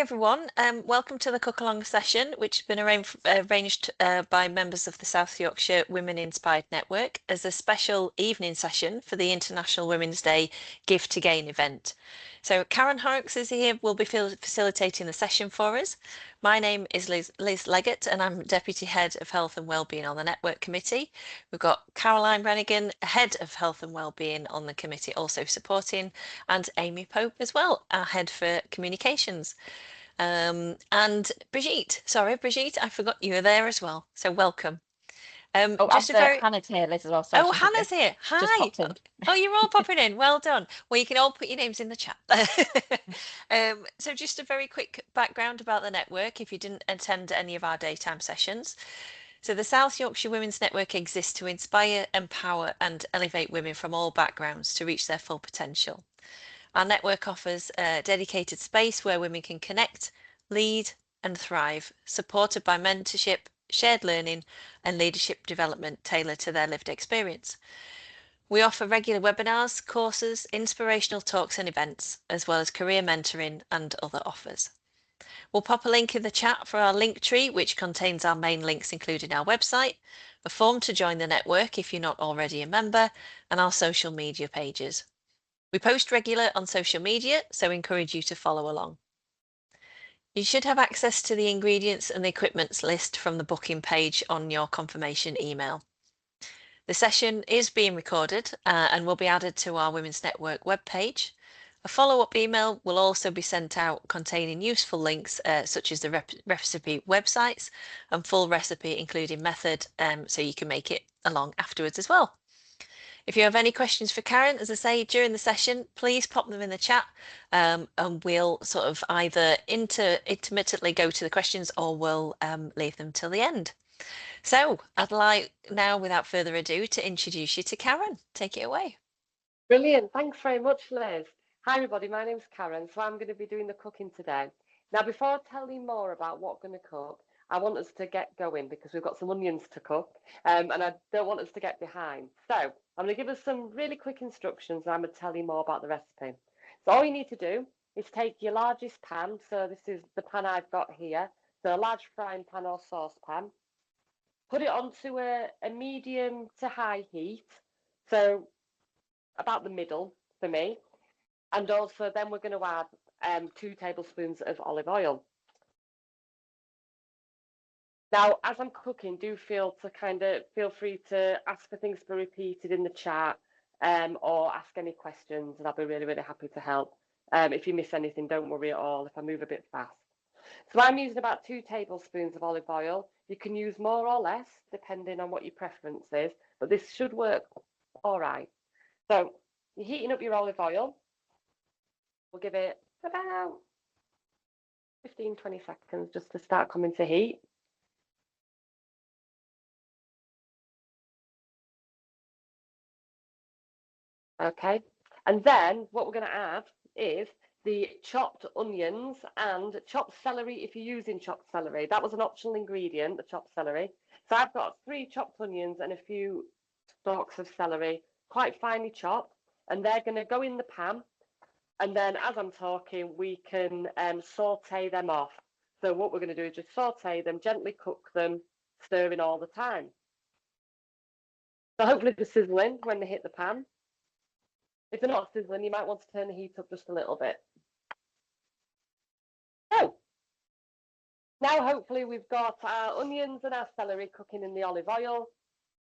everyone. Welcome to the Cook Along session, which has been arranged by members of the South Yorkshire Women Inspired Network as a special evening session for the International Women's Day Give to Gain event. So Karen Horrocks is here, will be facilitating the session for us. My name is Liz Leggett and I'm Deputy Head of Health and Wellbeing on the Network Committee. We've got Caroline Brannigan, Head of Health and Wellbeing on the committee, also supporting, and Amy Pope as well, our Head for Communications. And Brigitte, I forgot you were there as well. So welcome. Hannah's here, Liz, as well. Oh, Hannah's here. Hi. Just popped in. Oh, you're all popping in. Well done. Well, you can all put your names in the chat. So just a very quick background about the network if you didn't attend any of our daytime sessions. So the South Yorkshire Women's Network exists to inspire, empower and elevate women from all backgrounds to reach their full potential. Our network offers a dedicated space where women can connect, lead and thrive, supported by mentorship, shared learning and leadership development tailored to their lived experience. We offer regular webinars, courses, inspirational talks and events, as well as career mentoring and other offers. We'll pop a link in the chat for our link tree, which contains our main links, including our website, a form to join the network if you're not already a member, and our social media pages. We post regular on social media, so encourage you to follow along. You should have access to the ingredients and the equipment list from the booking page on your confirmation email. The session is being recorded and will be added to our Women's Network webpage. A follow-up email will also be sent out containing useful links such as the recipe websites and full recipe including method, so you can make it along afterwards as well. If you have any questions for Karen, as I say, during the session, please pop them in the chat and we'll sort of either intermittently go to the questions or we'll leave them till the end. So I'd like now, without further ado, to introduce you to Karen. Take it away. Brilliant. Thanks very much, Liz. Hi, everybody. My name's Karen, so I'm going to be doing the cooking today. Now, before I tell you more about what I'm going to cook, I want us to get going because we've got some onions to cook and I don't want us to get behind. So I'm going to give us some really quick instructions and I'm going to tell you more about the recipe. So all you need to do is take your largest pan. So this is the pan I've got here. So a large frying pan or saucepan. Put it onto a medium to high heat. So about the middle for me. And also then we're going to add 2 tablespoons of olive oil. Now, as I'm cooking, do feel free to ask for things to be repeated in the chat or ask any questions, and I'll be really, really happy to help. If you miss anything, don't worry at all if I move a bit fast. So I'm using about 2 tablespoons of olive oil. You can use more or less, depending on what your preference is, but this should work all right. So you're heating up your olive oil. We'll give it about 15-20 seconds just to start coming to heat. Okay, and then what we're going to add is the chopped onions and chopped celery if you're using chopped celery. That was an optional ingredient, the chopped celery. So I've got 3 chopped onions and a few stalks of celery, quite finely chopped, and they're going to go in the pan. And then as I'm talking, we can saute them off. So what we're going to do is just saute them, gently cook them, stirring all the time. So hopefully they're sizzling when they hit the pan. If they're not sizzling, you might want to turn the heat up just a little bit. So now hopefully we've got our onions and our celery cooking in the olive oil,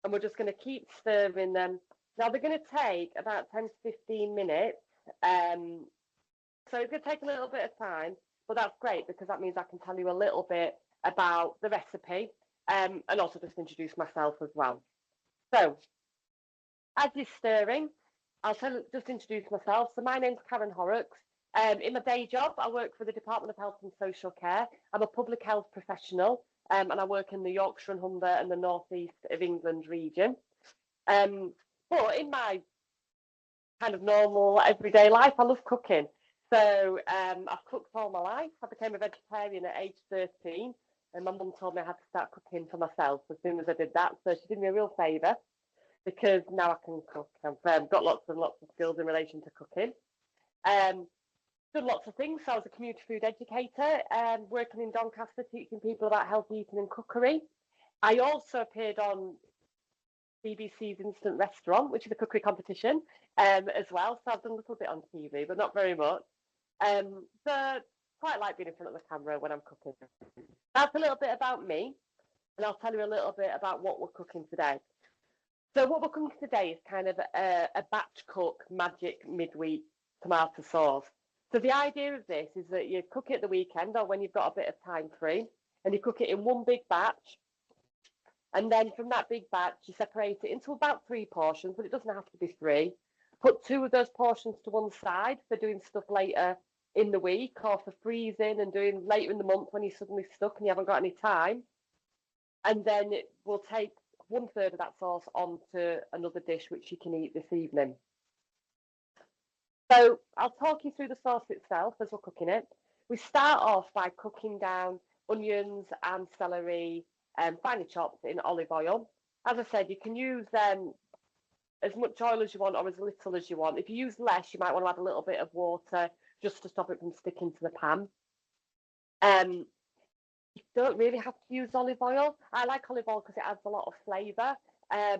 and we're just going to keep stirring them. Now they're going to take about 10 to 15 minutes. So it's going to take a little bit of time, but that's great because that means I can tell you a little bit about the recipe and also just introduce myself as well. So as you're stirring, I'll just introduce myself. So my name's Karen Horrocks. In my day job, I work for the Department of Health and Social Care. I'm a public health professional and I work in the Yorkshire and Humber and the North East of England region. But in my kind of normal everyday life, I love cooking. So I've cooked all my life. I became a vegetarian at age 13 and my mum told me I had to start cooking for myself as soon as I did that. So she did me a real favour because now I can cook. I've got lots and lots of skills in relation to cooking. done lots of things. So I was a community food educator, working in Doncaster, teaching people about healthy eating and cookery. I also appeared on BBC's Instant Restaurant, which is a cookery competition, as well. So I've done a little bit on TV, but not very much. So quite like being in front of the camera when I'm cooking. That's a little bit about me, and I'll tell you a little bit about what we're cooking today. So what we're cooking today is kind of a batch cook magic midweek tomato sauce. So the idea of this is that you cook it the weekend or when you've got a bit of time free, and you cook it in one big batch. And then from that big batch, you separate it into about 3 portions, but it doesn't have to be 3. Put 2 of those portions to one side for doing stuff later in the week or for freezing and doing later in the month when you're suddenly stuck and you haven't got any time. And then it will take 1/3 of that sauce onto another dish which you can eat this evening. So I'll talk you through the sauce itself as we're cooking it. We start off by cooking down onions and celery finely chopped in olive oil. As I said, you can use as much oil as you want or as little as you want. If you use less, you might want to add a little bit of water just to stop it from sticking to the pan. You don't really have to use olive oil. I like olive oil because it adds a lot of flavour,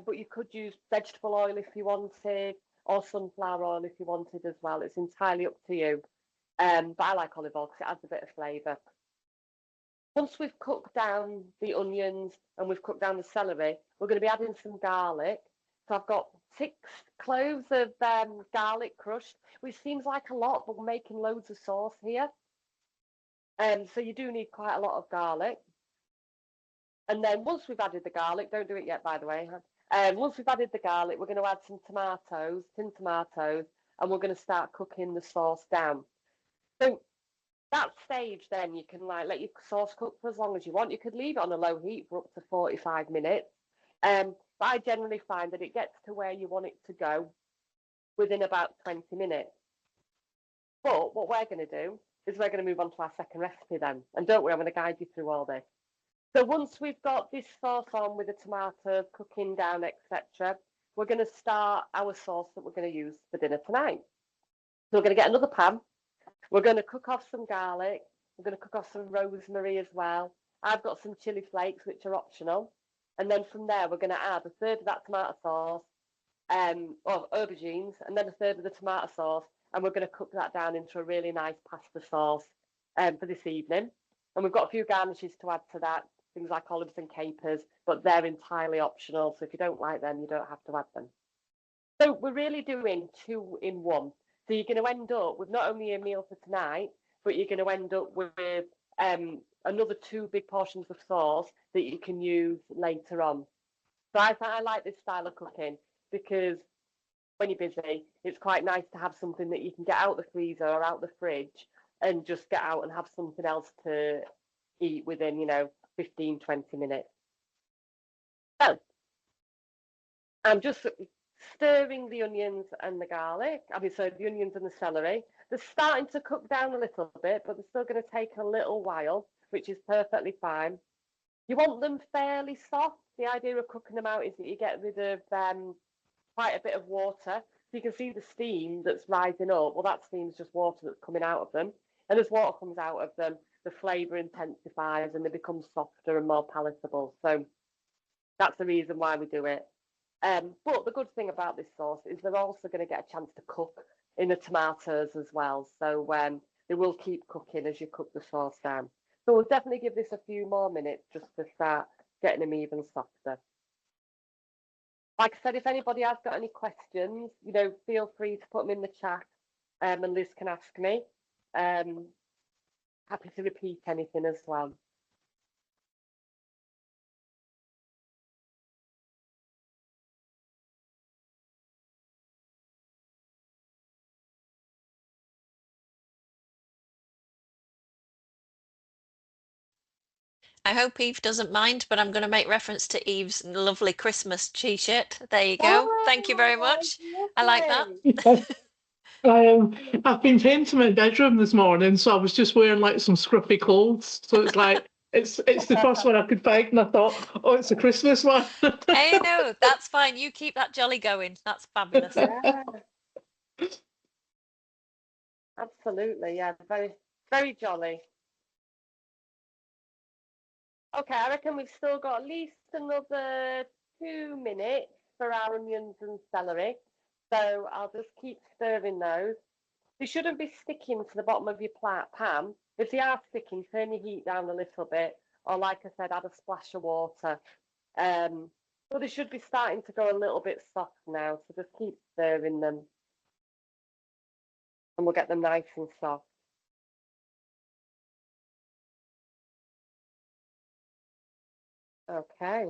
but you could use vegetable oil if you wanted, or sunflower oil if you wanted as well. It's entirely up to you. But I like olive oil because it adds a bit of flavour. Once we've cooked down the onions and we've cooked down the celery, we're going to be adding some garlic. So I've got 6 cloves of garlic crushed, which seems like a lot, but we're making loads of sauce here. So you do need quite a lot of garlic. And then once we've added the garlic, don't do it yet, by the way. Once we've added the garlic, we're going to add some tomatoes, tinned tomatoes, and we're going to start cooking the sauce down. So that stage, then you can let your sauce cook for as long as you want. You could leave it on a low heat for up to 45 minutes. But I generally find that it gets to where you want it to go within about 20 minutes. But what we're going to do is we're going to move on to our second recipe then. And don't worry, I'm going to guide you through all this. So once we've got this sauce on with the tomatoes cooking down, etc., we're going to start our sauce that we're going to use for dinner tonight. So we're going to get another pan. We're going to cook off some garlic. We're going to cook off some rosemary as well. I've got some chili flakes, which are optional. And then from there, we're going to add 1/3 of that tomato sauce, or aubergines, and then 1/3 of the tomato sauce. And we're going to cook that down into a really nice pasta sauce for this evening. And we've got a few garnishes to add to that, things like olives and capers, but they're entirely optional. So if you don't like them, you don't have to add them. So we're really doing 2 in 1. So you're going to end up with not only a meal for tonight, but you're going to end up with another 2 big portions of sauce that you can use later on. So I like this style of cooking because when you're busy, it's quite nice to have something that you can get out the freezer or out the fridge and just get out and have something else to eat within, 15, 20 minutes. So I'm just stirring the onions and the garlic. So the onions and the celery. They're starting to cook down a little bit, but they're still going to take a little while, which is perfectly fine. You want them fairly soft. The idea of cooking them out is that you get rid of quite a bit of water. So you can see the steam that's rising up. Well, that steam's just water that's coming out of them. And as water comes out of them, the flavour intensifies and they become softer and more palatable. So that's the reason why we do it. But the good thing about this sauce is they're also going to get a chance to cook in the tomatoes as well. So they will keep cooking as you cook the sauce down. So we'll definitely give this a few more minutes just to start getting them even softer. Like I said, if anybody has got any questions, feel free to put them in the chat and Liz can ask me. Happy to repeat anything as well. I hope Eve doesn't mind, but I'm going to make reference to Eve's lovely Christmas t-shirt. There you go. Oh, thank you very much. I like that. I've been painting my bedroom this morning, so I was just wearing some scruffy clothes. So it's it's the first one I could find, and I thought, oh, it's a Christmas one. Hey, no, that's fine. You keep that jolly going. That's fabulous. Yeah. Absolutely, yeah, very, very jolly. Okay, I reckon we've still got at least another 2 minutes for our onions and celery. So I'll just keep stirring those. They shouldn't be sticking to the bottom of your pan. If they are sticking, turn your heat down a little bit, or like I said, add a splash of water. But they should be starting to go a little bit soft now, so just keep stirring them. And we'll get them nice and soft. Okay.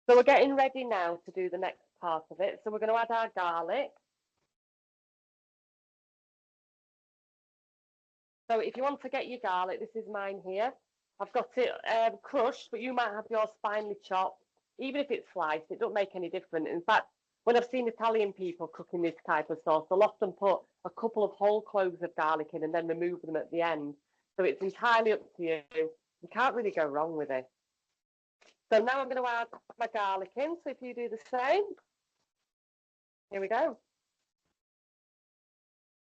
So we're getting ready now to do the next part of it. So we're going to add our garlic. So if you want to get your garlic, this is mine here. I've got it crushed, but you might have yours finely chopped. Even if it's sliced, it don't make any difference. In fact, when I've seen Italian people cooking this type of sauce, they'll often put a couple of whole cloves of garlic in and then remove them at the end. So it's entirely up to you. You can't really go wrong with it. So now I'm going to add my garlic in. So if you do the same, here we go.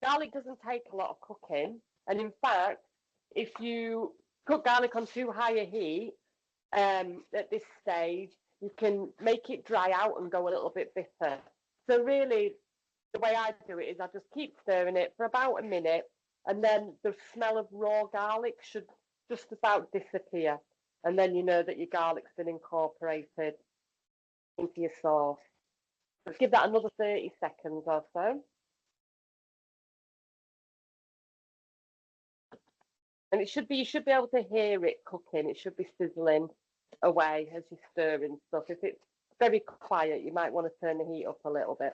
Garlic doesn't take a lot of cooking. And in fact, if you cook garlic on too high a heat at this stage, you can make it dry out and go a little bit bitter. So really, the way I do it is I just keep stirring it for about a minute, and then the smell of raw garlic should just about disappear. And then you know that your garlic's been incorporated into your sauce. Let's give that another 30 seconds or so. And it should be, you should be able to hear it cooking. It should be sizzling away as you're stirring stuff. If it's very quiet, you might want to turn the heat up a little bit.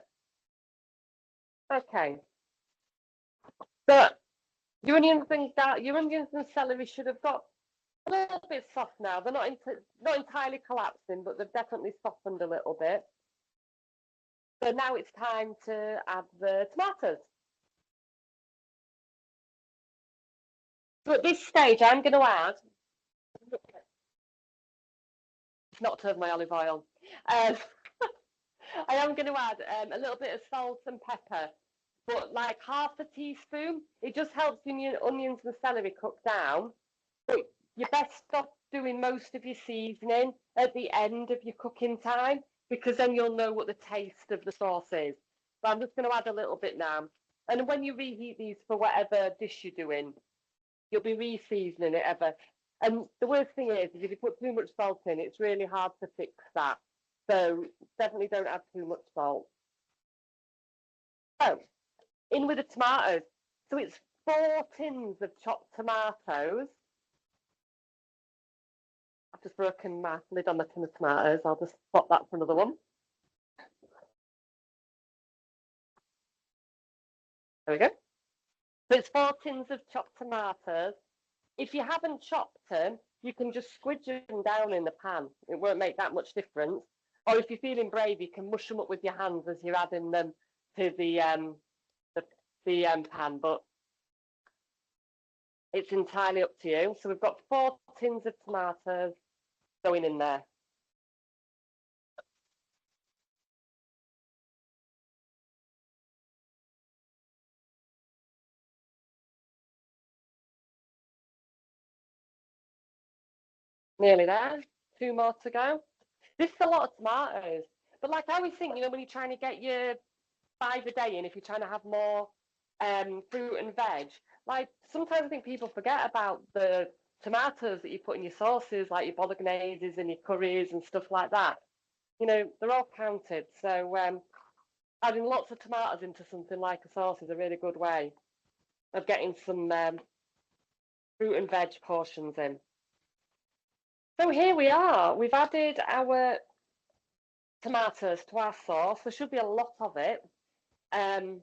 Okay. So your onions and celery should have got a little bit soft now. They're not entirely collapsing, but they've definitely softened a little bit. So now it's time to add the tomatoes. So at this stage, I'm going to add, not to have my olive oil, I am going to add a little bit of salt and pepper, but like half a teaspoon. It just helps your onions and celery cook down. But you're best off doing most of your seasoning at the end of your cooking time, because then you'll know what the taste of the sauce is. So I'm just going to add a little bit now. And when you reheat these for whatever dish you're doing, you'll be re-seasoning it ever. And the worst thing is if you put too much salt in, it's really hard to fix that. So definitely don't add too much salt. So in with the tomatoes. So it's 4 tins of chopped tomatoes. I've just broken my lid on the tin of tomatoes. I'll just swap that for another one. There we go. So it's 4 tins of chopped tomatoes. If you haven't chopped them, you can just squidge them down in the pan. It won't make that much difference. Or if you're feeling brave, you can mush them up with your hands as you're adding them to the pan. But it's entirely up to you. So we've got 4 tins of tomatoes going in there. Nearly there. 2 more to go. This is a lot of tomatoes. But like I always think, you know, when you're trying to get your 5 a day in, if you're trying to have more fruit and veg, like sometimes I think people forget about the tomatoes that you put in your sauces, like your bologneses and your curries and stuff like that. You know, they're all counted. So adding lots of tomatoes into something like a sauce is a really good way of getting some fruit and veg portions in. So here we are. We've added our tomatoes to our sauce. There should be a lot of it. And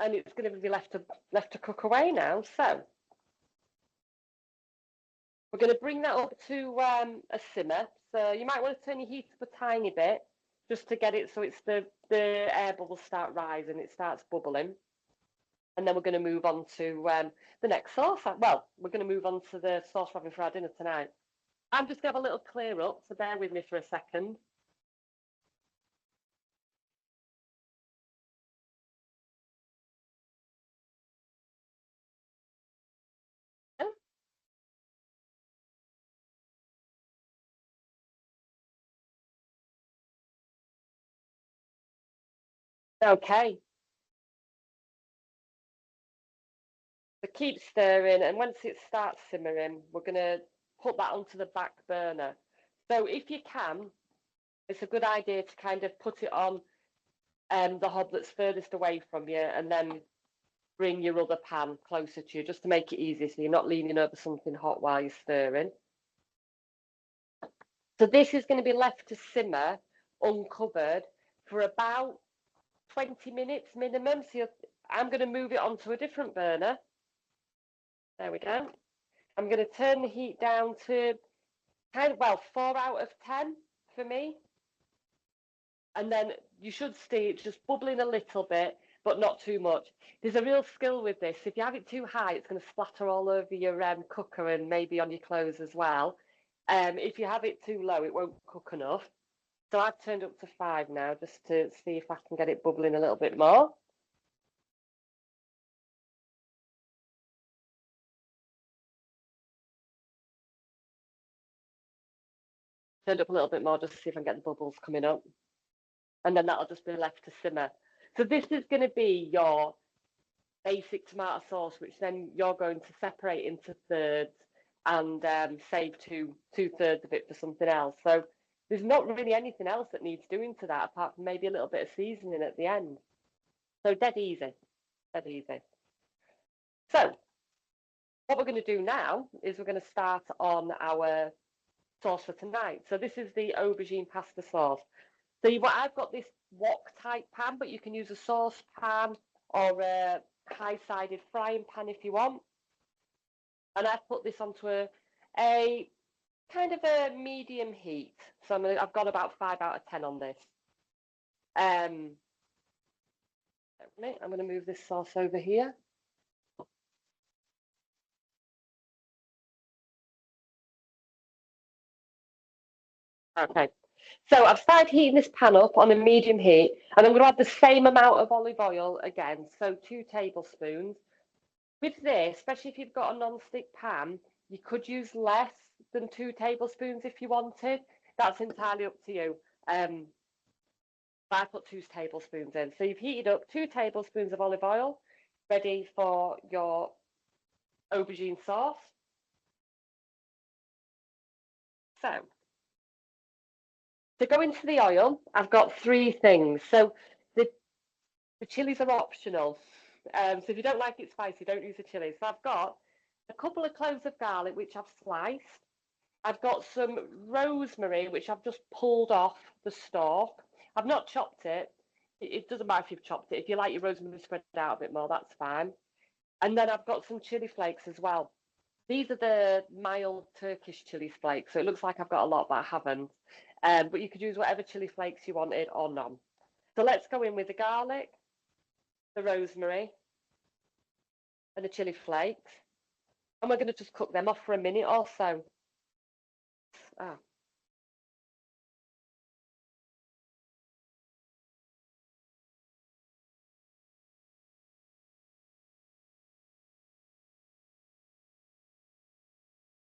it's going to be left to cook away now. So we're going to bring that up to a simmer. So you might want to turn your heat up a tiny bit just to get it so it's the air bubbles start rising, it starts bubbling. And then we're going to move on to the next sauce. Well, we're going to move on to the sauce we're having for our dinner tonight. I'm just going to have a little clear up, so bear with me for a second. Okay. So keep stirring, and once it starts simmering, we're going to put that onto the back burner. So if you can, it's a good idea to kind of put it on the hob that's furthest away from you, and then bring your other pan closer to you, just to make it easy, so you're not leaning over something hot while you're stirring. So this is going to be left to simmer uncovered for about 20 minutes minimum. So I'm going to move it onto a different burner. There we go. I'm going to turn the heat down to kind of, well, 4 out of 10 for me. And then you should see it just bubbling a little bit, but not too much. There's a real skill with this. If you have it too high, it's going to splatter all over your cooker and maybe on your clothes as well. If you have it too low, it won't cook enough. So I've turned up to 5 now, just to see if I can get it bubbling a little bit more. Turned up a little bit more just to see if I can get the bubbles coming up. And then that'll just be left to simmer. So this is going to be your basic tomato sauce, which then you're going to separate into thirds and save two-thirds of it for something else. So there's not really anything else that needs doing to that, apart from maybe a little bit of seasoning at the end. So dead easy, dead easy. So what we're going to do now is we're going to start on our sauce for tonight. So this is the aubergine pasta sauce. So I've got this wok type pan, but you can use a saucepan or a high-sided frying pan if you want. And I've put this onto a kind of a medium heat. So I've got about 5 out of 10 on this. I'm going to move this sauce over here. Okay. So I've started heating this pan up on a medium heat, and I'm going to add the same amount of olive oil again, so 2 tablespoons. With this, especially if you've got a non-stick pan, you could use less than 2 tablespoons if you wanted. That's entirely up to you. I put 2 tablespoons in. So you've heated up 2 tablespoons of olive oil, ready for your aubergine sauce. So to go into the oil, I've got 3 things. So the chilies are optional. So if you don't like it spicy, don't use the chilies. So I've got a couple of cloves of garlic, which I've sliced. I've got some rosemary, which I've just pulled off the stalk. I've not chopped it. It doesn't matter if you've chopped it. If you like your rosemary spread out a bit more, that's fine. And then I've got some chili flakes as well. These are the mild Turkish chili flakes. So it looks like I've got a lot, but I haven't. But you could use whatever chili flakes you wanted or none. So let's go in with the garlic, the rosemary, and the chili flakes. And we're going to just cook them off for a minute or so.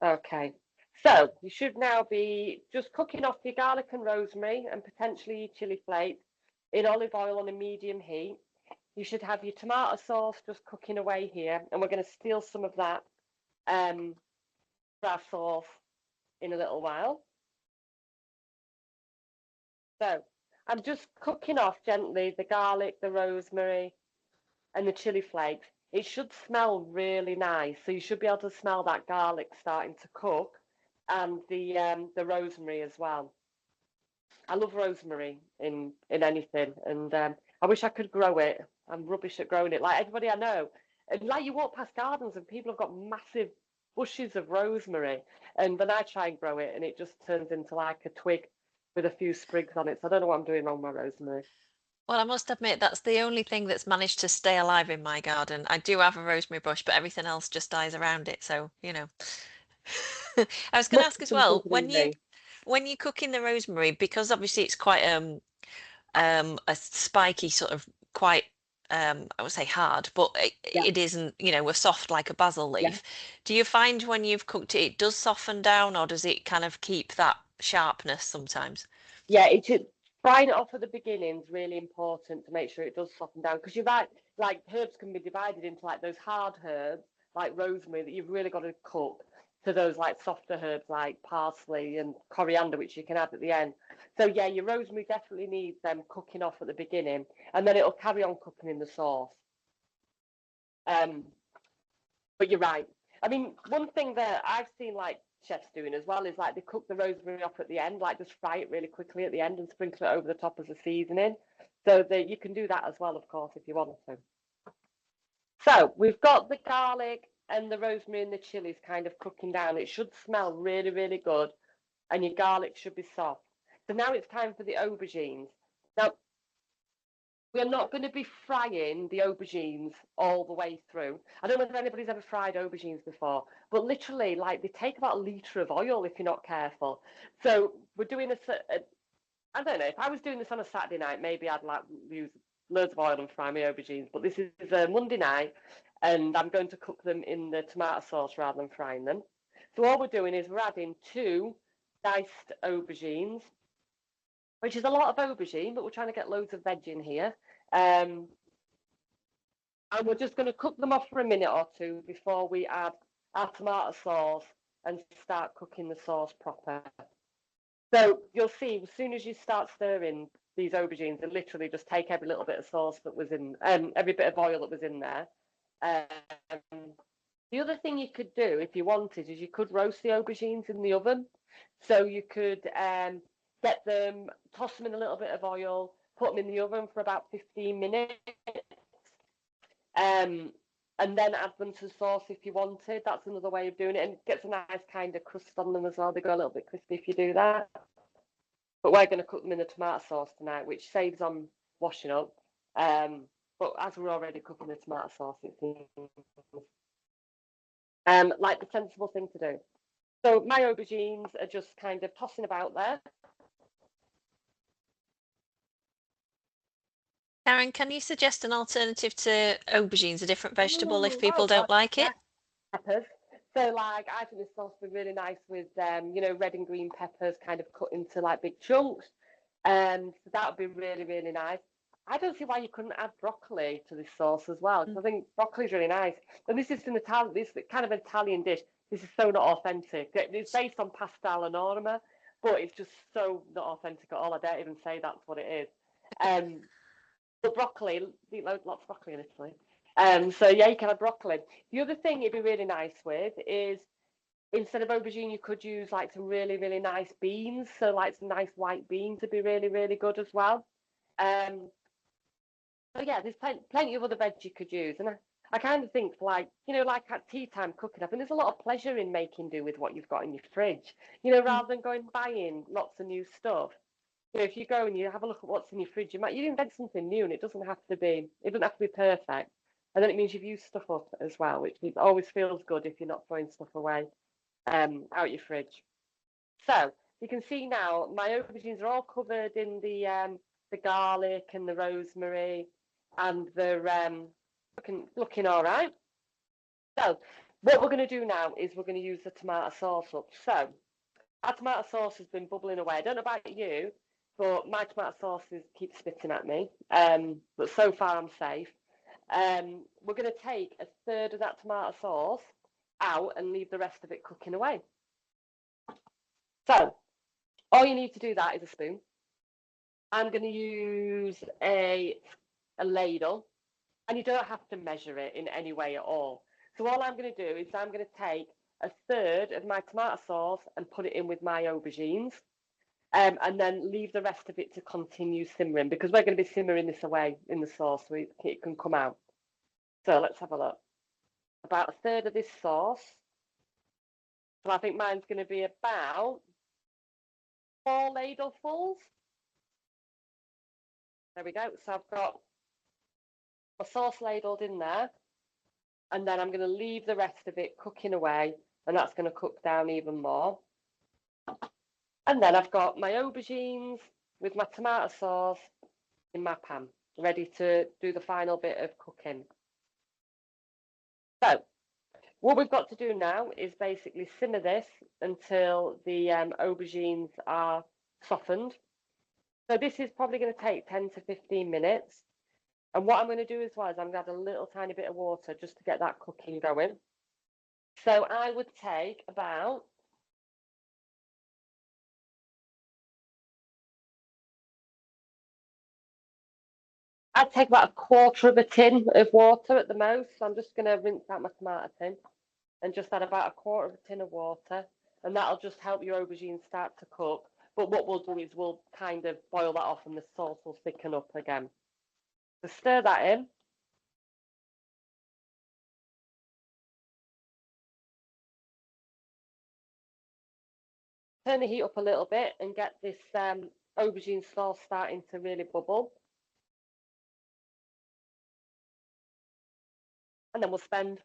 Okay, so you should now be just cooking off your garlic and rosemary and potentially your chili flakes in olive oil on a medium heat. You should have your tomato sauce just cooking away here, and we're going to steal some of that for our sauce in a little while. So I'm just cooking off gently the garlic, the rosemary, and the chili flakes. It should smell really nice, so you should be able to smell that garlic starting to cook, and the rosemary as well. I love rosemary in anything, and I wish I could grow it. I'm rubbish at growing it, like everybody I know. And like you walk past gardens and people have got massive bushes of rosemary, and then I try and grow it, and it just turns into like a twig with a few sprigs on it. So I don't know what I'm doing wrong with my rosemary. Well, I must admit that's the only thing that's managed to stay alive in my garden. I do have a rosemary bush, but everything else just dies around it. So, you know. I was going to ask as well, when you cook in the rosemary, because obviously it's quite a spiky sort of quite I would say hard, but it isn't, you know, a soft like a basil leaf. Do you find when you've cooked it, it does soften down, or does it kind of keep that sharpness sometimes? Yeah, frying it off at the beginning is really important to make sure it does soften down, because you're right, like herbs can be divided into like those hard herbs like rosemary that you've really got to cook, to those like softer herbs like parsley and coriander, which you can add at the end. So yeah, your rosemary definitely needs them cooking off at the beginning, and then it'll carry on cooking in the sauce. But you're right. I mean, one thing that I've seen like chefs doing as well is like they cook the rosemary off at the end, like just fry it really quickly at the end and sprinkle it over the top as a seasoning. So that you can do that as well, of course, if you want to. So we've got the garlic and the rosemary and the chilies kind of cooking down. It should smell really, really good, and your garlic should be soft. So now it's time for the aubergines. Now, we're not going to be frying the aubergines all the way through. I don't know if anybody's ever fried aubergines before, but literally, like, they take about a litre of oil if you're not careful. So we're doing I don't know, if I was doing this on a Saturday night, maybe I'd like use loads of oil and fry my aubergines, but this is a Monday night, and I'm going to cook them in the tomato sauce rather than frying them. So all we're doing is we're adding 2 diced aubergines, which is a lot of aubergine, but we're trying to get loads of veg in here. And we're just going to cook them off for a minute or 2 before we add our tomato sauce and start cooking the sauce proper. So you'll see, as soon as you start stirring these aubergines, they literally just take every little bit of sauce that was in, every bit of oil that was in there. The other thing you could do, if you wanted, is you could roast the aubergines in the oven. So you could get them, toss them in a little bit of oil, put them in the oven for about 15 minutes, and then add them to the sauce if you wanted. That's another way of doing it, and it gets a nice kind of crust on them as well. They go a little bit crispy if you do that. But we're going to cook them in the tomato sauce tonight, which saves on washing up. But as we're already cooking the tomato sauce, it seems like the sensible thing to do. So my aubergines are just kind of tossing about there. Karen, can you suggest an alternative to aubergines, a different vegetable, if people don't like it? Peppers. So like I think this sauce would be really nice with you know, red and green peppers kind of cut into like big chunks. So that would be really, really nice. I don't see why you couldn't add broccoli to this sauce as well, because I think broccoli is really nice. And this is this kind of Italian dish. This is so not authentic. It's based on pasta alla norma, but it's just so not authentic at all. I don't even say that's what it is. But broccoli, eat lots of broccoli in Italy. So yeah, you can have broccoli. The other thing it'd be really nice with is, instead of aubergine, you could use like some really, really nice beans. So like some nice white beans would be really, really good as well. So yeah, there's plenty of other veg you could use. And I kind of think, like, you know, like at tea time cooking, I think there's a lot of pleasure in making do with what you've got in your fridge, you know, rather than going buying lots of new stuff. You know, if you go and you have a look at what's in your fridge, you invent something new, and it doesn't have to be perfect. And then it means you've used stuff up as well, which always feels good if you're not throwing stuff away out your fridge. So you can see now my aubergines are all covered in the garlic and the rosemary, and they're looking all right. So what we're going to do now is we're going to use the tomato sauce up. So our tomato sauce has been bubbling away. I don't know about you, but my tomato sauce keeps spitting at me. But so far I'm safe. We're going to take a third of that tomato sauce out and leave the rest of it cooking away. So all you need to do that is a spoon. I'm going to use a ladle, and you don't have to measure it in any way at all. So all I'm going to do is I'm going to take a third of my tomato sauce and put it in with my aubergines. And then leave the rest of it to continue simmering, because we're going to be simmering this away in the sauce so it can come out. So let's have a look. About a third of this sauce. So I think mine's going to be about 4 ladlefuls. There we go. So I've got my sauce ladled in there, and then I'm going to leave the rest of it cooking away, and that's going to cook down even more. And then I've got my aubergines with my tomato sauce in my pan, ready to do the final bit of cooking. So what we've got to do now is basically simmer this until the aubergines are softened. So this is probably going to take 10 to 15 minutes. And what I'm going to do as well is I'm going to add a little tiny bit of water just to get that cooking going. So I would take about I'd take about a quarter of a tin of water at the most. So I'm just going to rinse out my tomato tin and just add about a quarter of a tin of water. And that'll just help your aubergine start to cook. But what we'll do is we'll kind of boil that off and the sauce will thicken up again. So stir that in. Turn the heat up a little bit and get this aubergine sauce starting to really bubble. And then we'll spend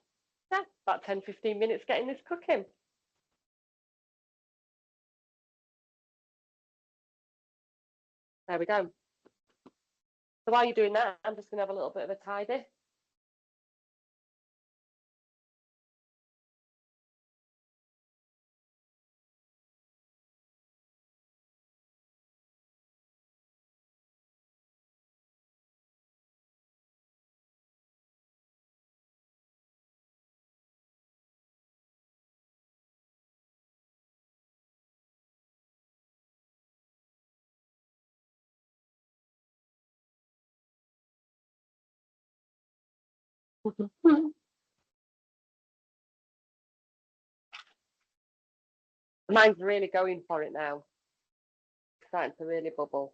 about 10-15 minutes getting this cooking. There we go. So while you're doing that, I'm just going to have a little bit of a tidy. Mine's really going for it now. It's starting to really bubble.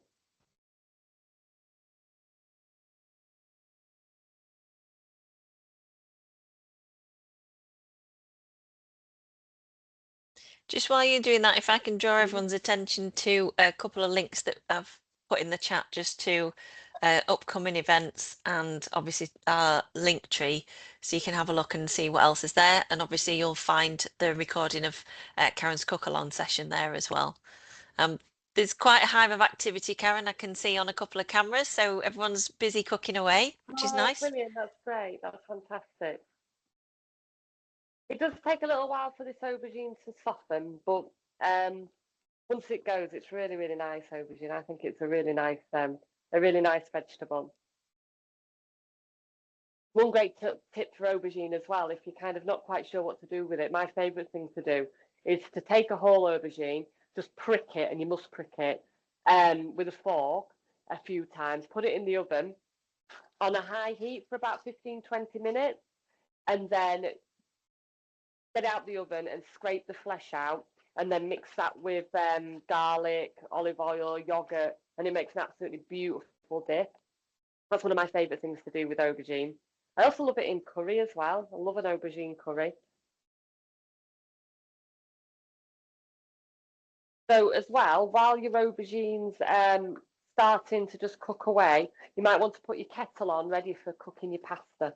Just while you're doing that, if I can draw everyone's attention to a couple of links that I've put in the chat just to upcoming events and obviously our link tree, so you can have a look and see what else is there. And obviously you'll find the recording of Karen's cook-along session there as well. There's quite a hive of activity, Karen, I can see on a couple of cameras, so everyone's busy cooking away, which is nice. Brilliant, that's great, that's fantastic. It does take a little while for this aubergine to soften, but once it goes, it's really, really nice aubergine. I think it's a really nice vegetable. One great tip for aubergine as well, if you're kind of not quite sure what to do with it, my favourite thing to do is to take a whole aubergine, just prick it, and you must prick it with a fork a few times, put it in the oven on a high heat for about 15-20 minutes, and then get it out the oven and scrape the flesh out, and then mix that with garlic, olive oil, yogurt, and it makes an absolutely beautiful dip. That's one of my favourite things to do with aubergine. I also love it in curry as well. I love an aubergine curry. So as well, while your aubergine's starting to just cook away, you might want to put your kettle on ready for cooking your pasta.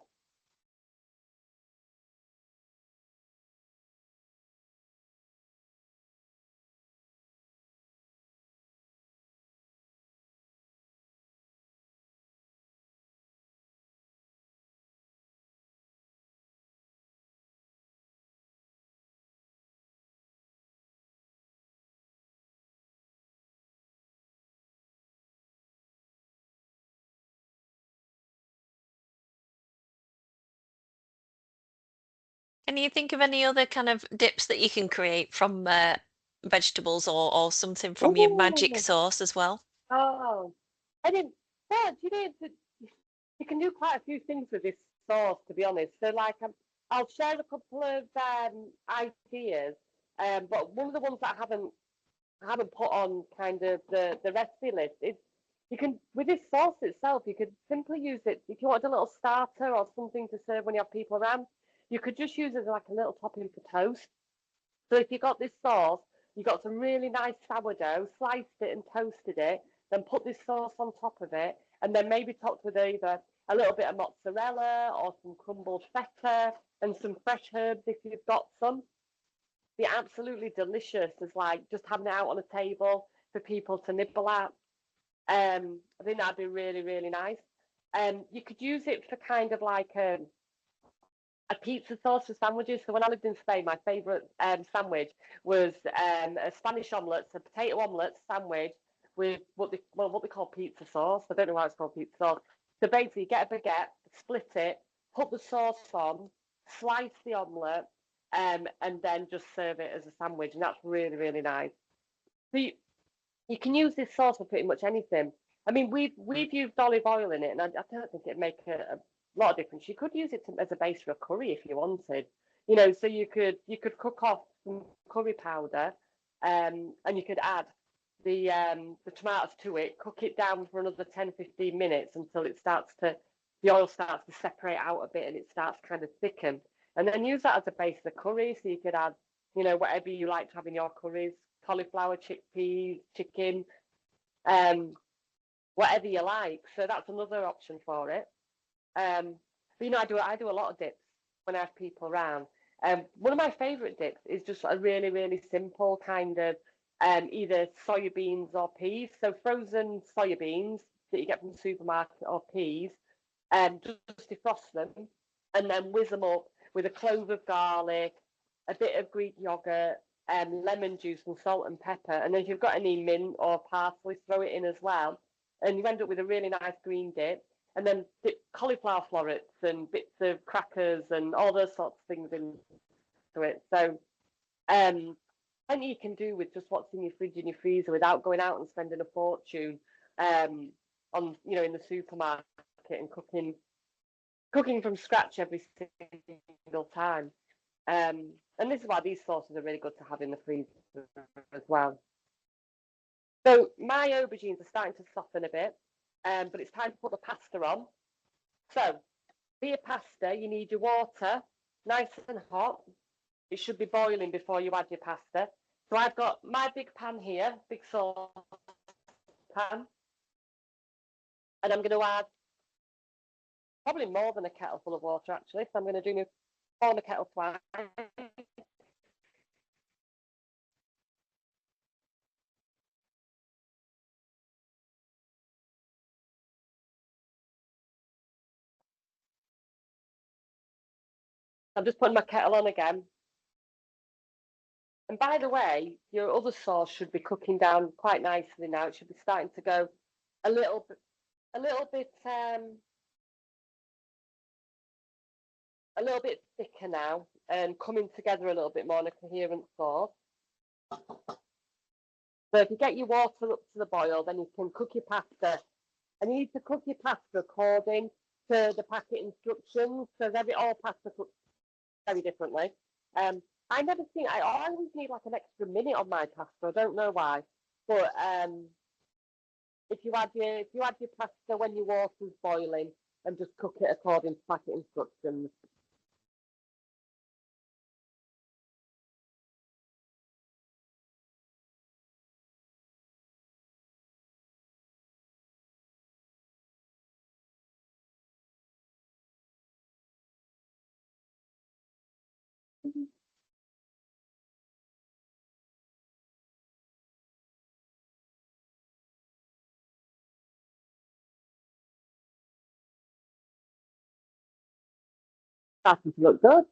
Can you think of any other kind of dips that you can create from vegetables or something from your magic sauce as well? Oh, I didn't. Yeah, you can do quite a few things with this sauce, to be honest. So, like, I'll share a couple of ideas, but one of the ones that I haven't put on kind of the recipe list is you can, with this sauce itself, you could simply use it if you want a little starter or something to serve when you have people around. You could just use it as like a little topping for toast. So if you got this sauce, you got some really nice sourdough, sliced it and toasted it, then put this sauce on top of it, and then maybe topped with either a little bit of mozzarella or some crumbled feta and some fresh herbs if you've got some. Be absolutely delicious as like just having it out on a table for people to nibble at. I think that'd be really, really nice. You could use it for kind of like a pizza sauce for sandwiches. So when I lived in Spain, my favourite sandwich was a Spanish omelette, a potato omelette sandwich with what they call pizza sauce. I don't know why it's called pizza sauce. So basically, get a baguette, split it, put the sauce on, slice the omelette, and then just serve it as a sandwich, and that's really, really nice. So you can use this sauce for pretty much anything. I mean, we've used olive oil in it, and I don't think it'd make a lot of difference. You could use it as a base for a curry if you wanted, you know. So you could cook off some curry powder, and you could add the tomatoes to it, cook it down for another 10-15 minutes until the oil starts to separate out a bit and it starts kind of thicken, and then use that as a base of the curry. So you could add, you know, whatever you like to have in your curries, cauliflower, chickpeas, chicken, whatever you like. So that's another option for it. But you know, I do a lot of dips when I have people around. One of my favourite dips is just a really, really simple kind of either soya beans or peas. So frozen soya beans that you get from the supermarket or peas, just defrost them and then whiz them up with a clove of garlic, a bit of Greek yogurt, lemon juice and salt and pepper. And then if you've got any mint or parsley, throw it in as well. And you end up with a really nice green dip. And then dip cauliflower florets and bits of crackers and all those sorts of things into it. So plenty you can do with just what's in your fridge and your freezer without going out and spending a fortune on, you know, in the supermarket and cooking from scratch every single time. And this is why these sauces are really good to have in the freezer as well. So my aubergines are starting to soften a bit, but it's time to put the pasta on. So for your pasta, you need your water nice and hot. It should be boiling before you add your pasta. So I've got my big pan here, big sauce pan, and I'm going to add probably more than a kettle full of water actually. So I'm going to do more than a kettle twice. I'm just putting my kettle on again. And by the way, your other sauce should be cooking down quite nicely now. It should be starting to go a little bit thicker now and coming together a little bit more in a coherent sauce. So if you get your water up to the boil, then you can cook your pasta. And you need to cook your pasta according to the packet instructions, because all pasta cooks very differently. I always need like an extra minute on my pasta. I don't know why, but if you add your pasta when your water's boiling and just cook it according to packet instructions. Starting to look good.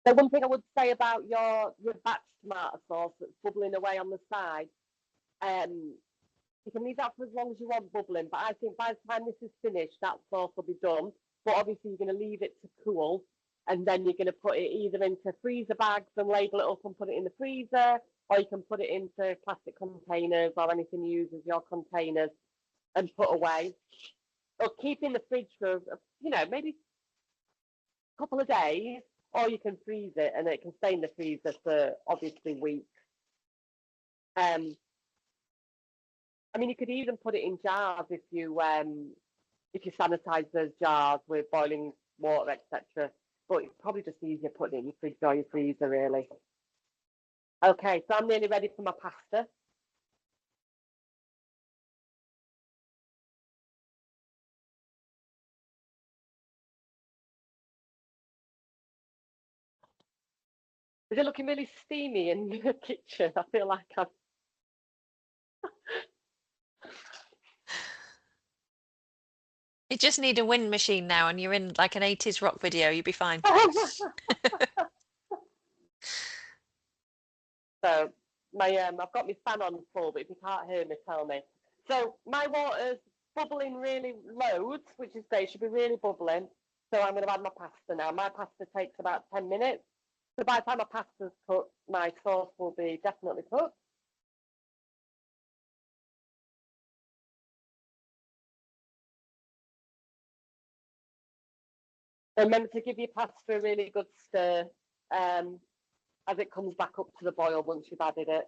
So one thing I would say about your batch tomato sauce that's bubbling away on the side, you can leave that for as long as you want bubbling, but I think by the time this is finished, that sauce will be done. But obviously you're going to leave it to cool, and then you're going to put it either into freezer bags and label it up and put it in the freezer, or you can put it into plastic containers or anything you use as your containers and put away. Or keep in the fridge for, you know, maybe a couple of days, or you can freeze it and it can stay in the freezer for obviously weeks. I mean, you could even put it in jars if you sanitize those jars with boiling water, etc. But it's probably just easier putting it in your fridge or your freezer, really. Okay, so I'm nearly ready for my pasta. Is it looking really steamy in the kitchen? I feel like I'm... You just need a wind machine now and you're in like an 80s rock video, you'll be fine. So I've got my fan on full, but if you can't hear me, tell me. So my water's bubbling really loads, which is great. It should be really bubbling. So I'm going to add my pasta now. My pasta takes about 10 minutes. So by the time my pasta's cooked, my sauce will be definitely cooked. Remember to give your pasta a really good stir as it comes back up to the boil once you've added it.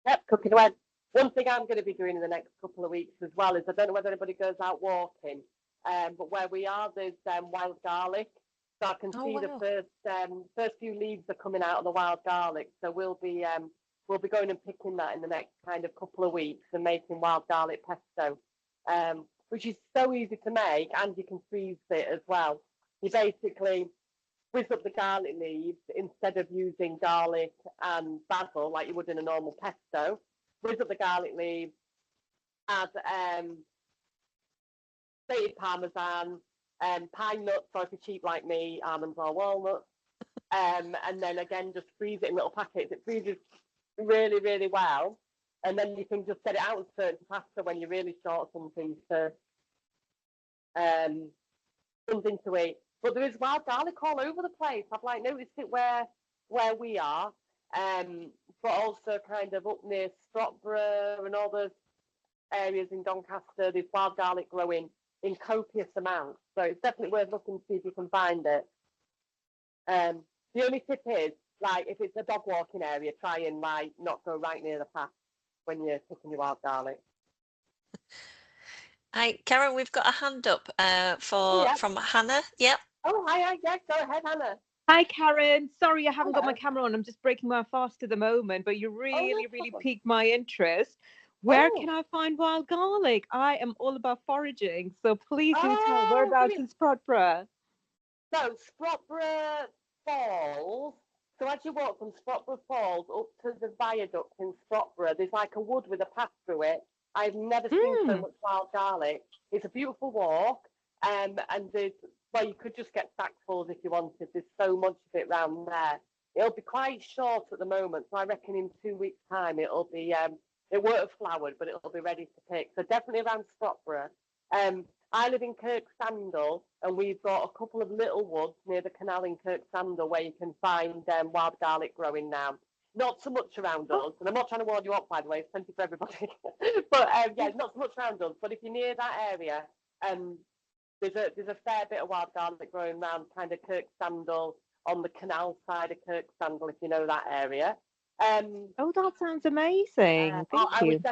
Yep, cooking away. One thing I'm going to be doing in the next couple of weeks as well is, I don't know whether anybody goes out walking, but where we are, there's wild garlic. So I can see the first few leaves are coming out of the wild garlic. So we'll be going and picking that in the next kind of couple of weeks and making wild garlic pesto, which is so easy to make, and you can freeze it as well. You basically whiz up the garlic leaves instead of using garlic and basil like you would in a normal pesto. Whiz up the garlic leaves, add grated parmesan, pine nuts, or if you're cheap like me, almonds or walnuts, and then again just freeze it in little packets. It freezes really, really well, and then you can just set it out and serve it to pasta when you're really short something to eat. But there is wild garlic all over the place. I've like noticed it where we are, but also kind of up near Stratborough and all those areas in Doncaster. There's wild garlic growing in copious amounts, so it's definitely worth looking to see if you can find it. The only tip is, like, if it's a dog walking area, try and like not go right near the path when you're picking your wild garlic. Hi, Karen, we've got a hand up from Hannah. Yep. Oh, hi, yeah, go ahead, Hannah. Hi, Karen. Sorry, I haven't got my camera on. I'm just breaking my fast at the moment, but you really piqued my interest. Where can I find wild garlic? I am all about foraging, so please do tell whereabouts in Stratborough. So Stratborough Falls. So as you walk from Stratborough Falls up to the viaduct in Stratborough, there's like a wood with a path through it. I've never seen so much wild garlic. It's a beautiful walk, and there's, well, you could just get sackfuls if you wanted. There's so much of it round there. It'll be quite short at the moment, so I reckon in 2 weeks' time it'll be it won't have flowered, but it'll be ready to pick. So definitely around Stratborough. I live in Kirk Sandal, and we've got a couple of little woods near the canal in Kirk Sandal where you can find wild garlic growing now. Not so much around us, and I'm not trying to warn you up, by the way, it's plenty for everybody. But yeah, not so much around us. But if you're near that area, there's a fair bit of wild garlic growing around kind of Kirk Sandal, on the canal side of Kirk Sandal, if you know that area. Oh, that sounds amazing. Thank you.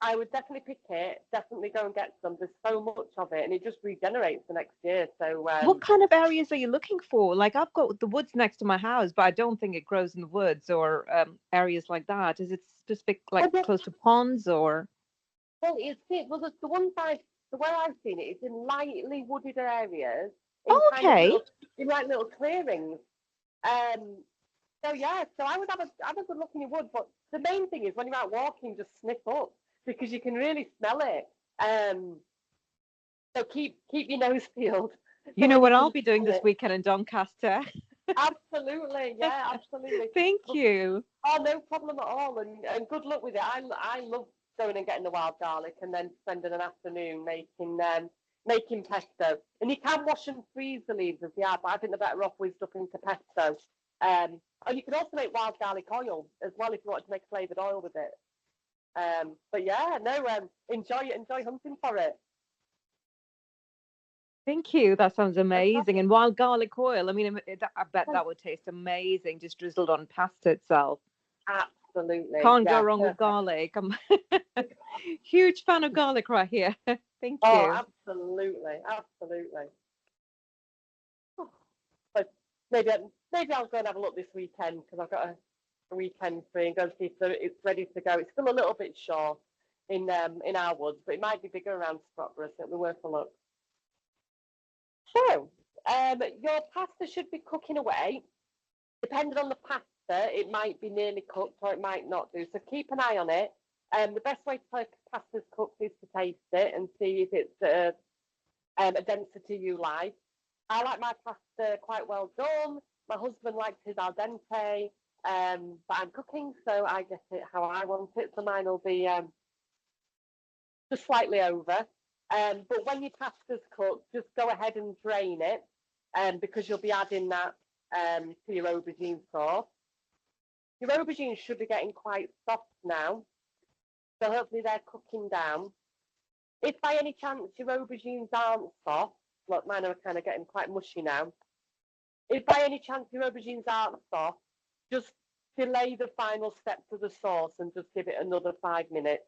I would definitely pick it. Definitely go and get some. There's so much of it, and it just regenerates the next year. So, what kind of areas are you looking for? Like, I've got the woods next to my house, but I don't think it grows in the woods or areas like that. Is it specific, like close to ponds or? Well, the one side, the way I've seen it, it's in lightly wooded areas. In like little clearings. So yeah, so I would have a good look in your wood, but the main thing is when you're out walking, just sniff up, because you can really smell it. So keep your nose peeled. You know what I'll be doing this weekend in Doncaster? Absolutely, yeah, absolutely. Thank you. Oh, no problem at all, and good luck with it. I love going and getting the wild garlic and then spending an afternoon making pesto. And you can wash and freeze the leaves as they are, but I think they're better off whizzed up into pesto. And you can also make wild garlic oil as well if you want to make flavoured oil with it. But yeah, no, enjoy hunting for it. Thank you. That sounds amazing. And wild garlic oil, I mean, I bet that would taste amazing, just drizzled on pasta itself. Absolutely. Can't go wrong with garlic. I'm a huge fan of garlic right here. Thank you. Oh, absolutely. But maybe I'll go and have a look this weekend, because I've got a weekend free, and go and see if it's ready to go. It's still a little bit short in our woods, but it might be bigger around Stratborough, so it'll be worth a look. So, Your pasta should be cooking away. Depending on the pasta, it might be nearly cooked or it might not do. So keep an eye on it. The best way to tell if pasta's cooked is to taste it and see if it's a density you like. I like my pasta quite well done. My husband likes his al dente, but I'm cooking, so I get it how I want it. So mine will be just slightly over. But when your pasta's cooked, just go ahead and drain it, because you'll be adding that to your aubergine sauce. Your aubergines should be getting quite soft now, so hopefully they're cooking down. If by any chance your aubergines aren't soft, look, mine are kind of getting quite mushy now. If by any chance your aubergines aren't soft, just delay the final steps of the sauce and just give it another 5 minutes,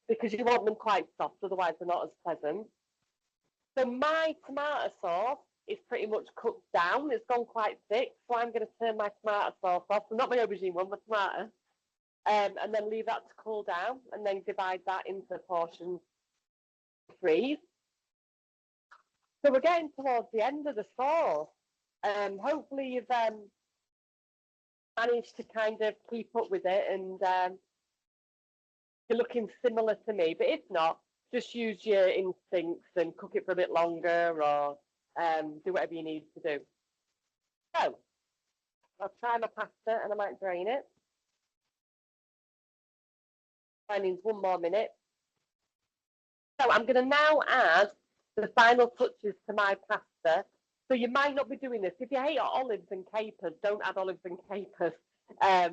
because you want them quite soft, otherwise they're not as pleasant. So my tomato sauce is pretty much cooked down. It's gone quite thick, so I'm going to turn my tomato sauce off. So not my aubergine one, my tomato. And then leave that to cool down, and then divide that into portions to freeze. So we're getting towards the end of the sauce. Hopefully you've managed to kind of keep up with it, and you're looking similar to me. But if not, just use your instincts and cook it for a bit longer, or do whatever you need to do. So I'll try my pasta and I might drain it. I need 1 more minute. So I'm going to now add the final touches to my pasta. So you might not be doing this. If you hate olives and capers, don't add olives and capers. But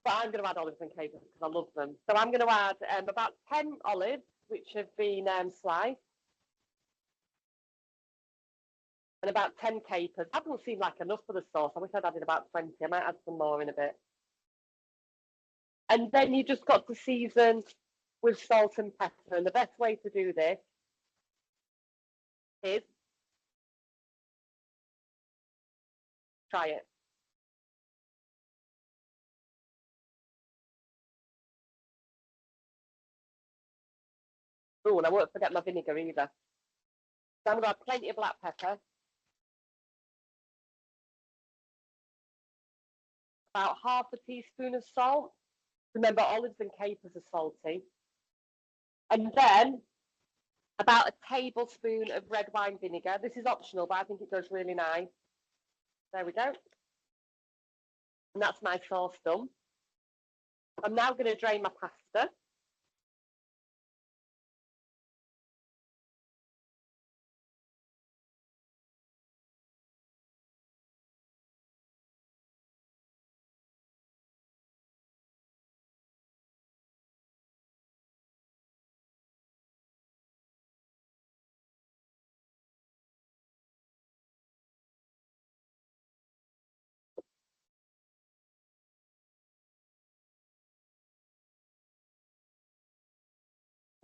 I'm going to add olives and capers because I love them. So I'm going to add about 10 olives, which have been sliced, and about 10 capers. That doesn't seem like enough for the sauce. I wish I'd added about 20. I might add some more in a bit. And then you just got to season with salt and pepper. And the best way to do this is try it. Oh, and I won't forget my vinegar either. So I'm going to have plenty of black pepper. About half a teaspoon of salt. Remember, olives and capers are salty. And then about a tablespoon of red wine vinegar. This is optional, but I think it goes really nice. There we go. And that's my sauce done. I'm now going to drain my pasta.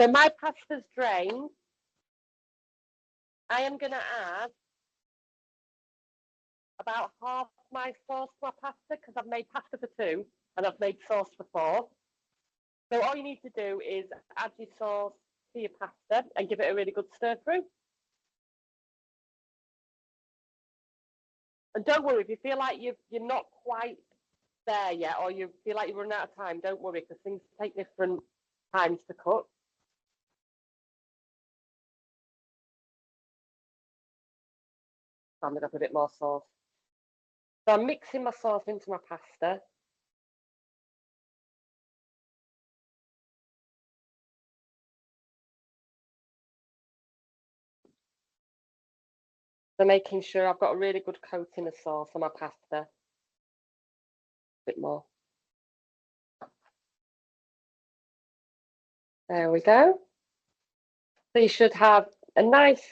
So my pasta's drained. I am going to add about half my sauce to my pasta because I've made pasta for 2 and I've made sauce for 4. So all you need to do is add your sauce to your pasta and give it a really good stir through. And don't worry, if you feel like you're not quite there yet, or you feel like you're running out of time, don't worry, because things take different times to cook. I'm going to have a bit more sauce. So I'm mixing my sauce into my pasta. So making sure I've got a really good coating of sauce on my pasta. A bit more. There we go. So you should have a nice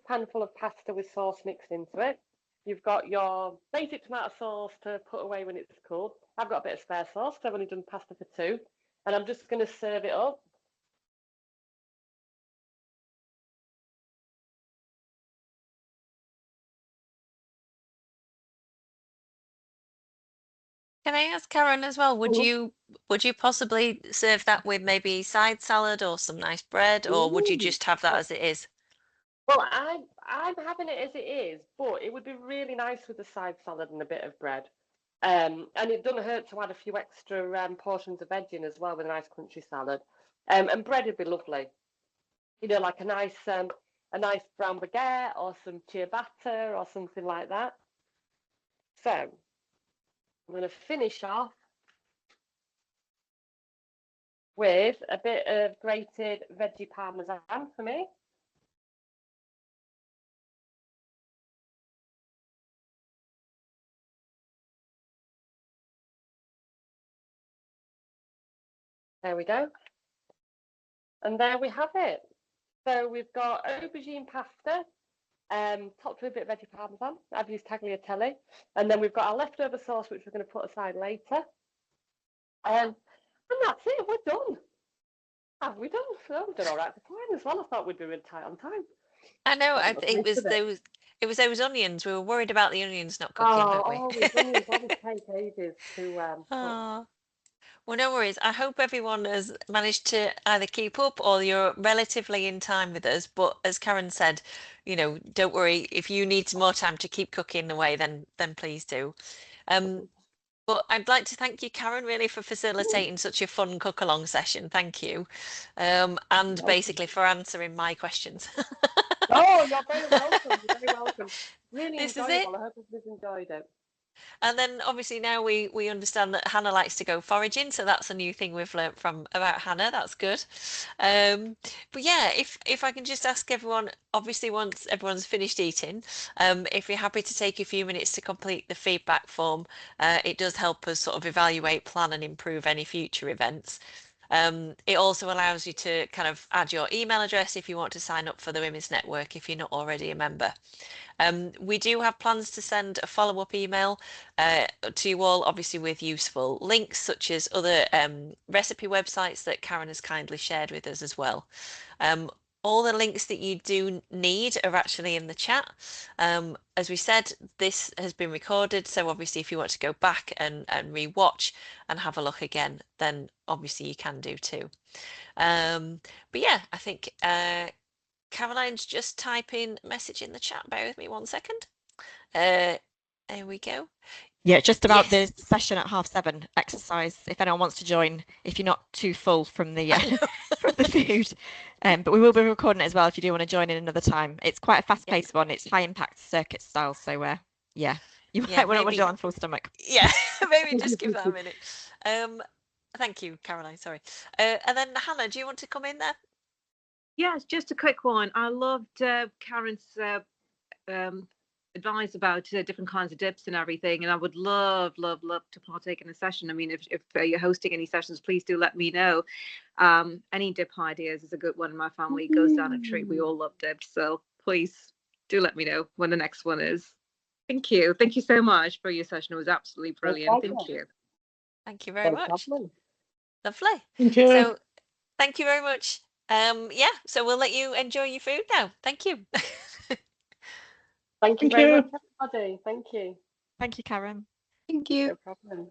pan full of pasta with sauce mixed into it. You've got your basic tomato sauce to put away when it's cold. I've got a bit of spare sauce because I've only done pasta for 2. And I'm just going to serve it up. Can I ask Karen as well, would you possibly serve that with maybe side salad or some nice bread, or would you just have that as it is? Well, I'm having it as it is, but it would be really nice with a side salad and a bit of bread. And it doesn't hurt to add a few extra portions of veg in as well with a nice crunchy salad. And bread would be lovely. You know, like a nice brown baguette or some ciabatta or something like that. So I'm going to finish off with a bit of grated veggie parmesan for me. There we go. And there we have it. So we've got aubergine pasta, topped with a bit of veggie parmesan. I've used tagliatelle. And then we've got our leftover sauce, which we're going to put aside later. And that's it. We're done. Have we done? Oh, we've done all right for time as well. I thought we'd be really tight on time. I know. It was those onions. We were worried about the onions not cooking, weren't we? Oh, these onions always take ages to cook. Oh. Well, no worries. I hope everyone has managed to either keep up or you're relatively in time with us. But as Karen said, you know, don't worry. If you need some more time to keep cooking away, then please do. But I'd like to thank you, Karen, really for facilitating such a fun cook along session. Thank you. And basically for answering my questions. Oh, you're very welcome. You're very welcome. Really This is enjoyable. it. I hope you've enjoyed it. And then obviously now we understand that Hannah likes to go foraging, so that's a new thing we've learnt from about Hannah. That's good. But yeah, if I can just ask everyone, obviously once everyone's finished eating, if you're happy to take a few minutes to complete the feedback form, it does help us sort of evaluate, plan, and improve any future events. It also allows you to kind of add your email address if you want to sign up for the Women's Network if you're not already a member. We do have plans to send a follow-up email to you all, obviously with useful links such as other recipe websites that Karen has kindly shared with us as well. All the links that you do need are actually in the chat. As we said, this has been recorded, so obviously if you want to go back and re-watch and have a look again, then obviously you can do too. But yeah, I think Caroline's just typing a message in the chat. Bear with me 1 second. There we go. Yeah, just about the session at 7:30 exercise. If anyone wants to join, if you're not too full from the from the food, but we will be recording it as well if you do want to join in another time. It's quite a fast-paced one. It's high impact circuit style, so yeah, you might want to do it on full stomach. Yeah, maybe just give that a minute. Thank you, Caroline. Sorry, and then Hannah, do you want to come in there? Yes, just a quick one. I loved Karen's advice about different kinds of dips and everything, and I would love to partake in a session. I mean, if you're hosting any sessions, please do let me know. Any dip ideas is a good one. My family goes down a tree. We all love dips, so please do let me know when the next one is. Thank you so much for your session. It was absolutely brilliant. Thank you. Thank you very much. Lovely. Thank you. So thank you very much. Yeah, so we'll let you enjoy your food now. Thank you. Thank you very much, everybody. Thank you. Thank you, Karen. Thank you. No problem.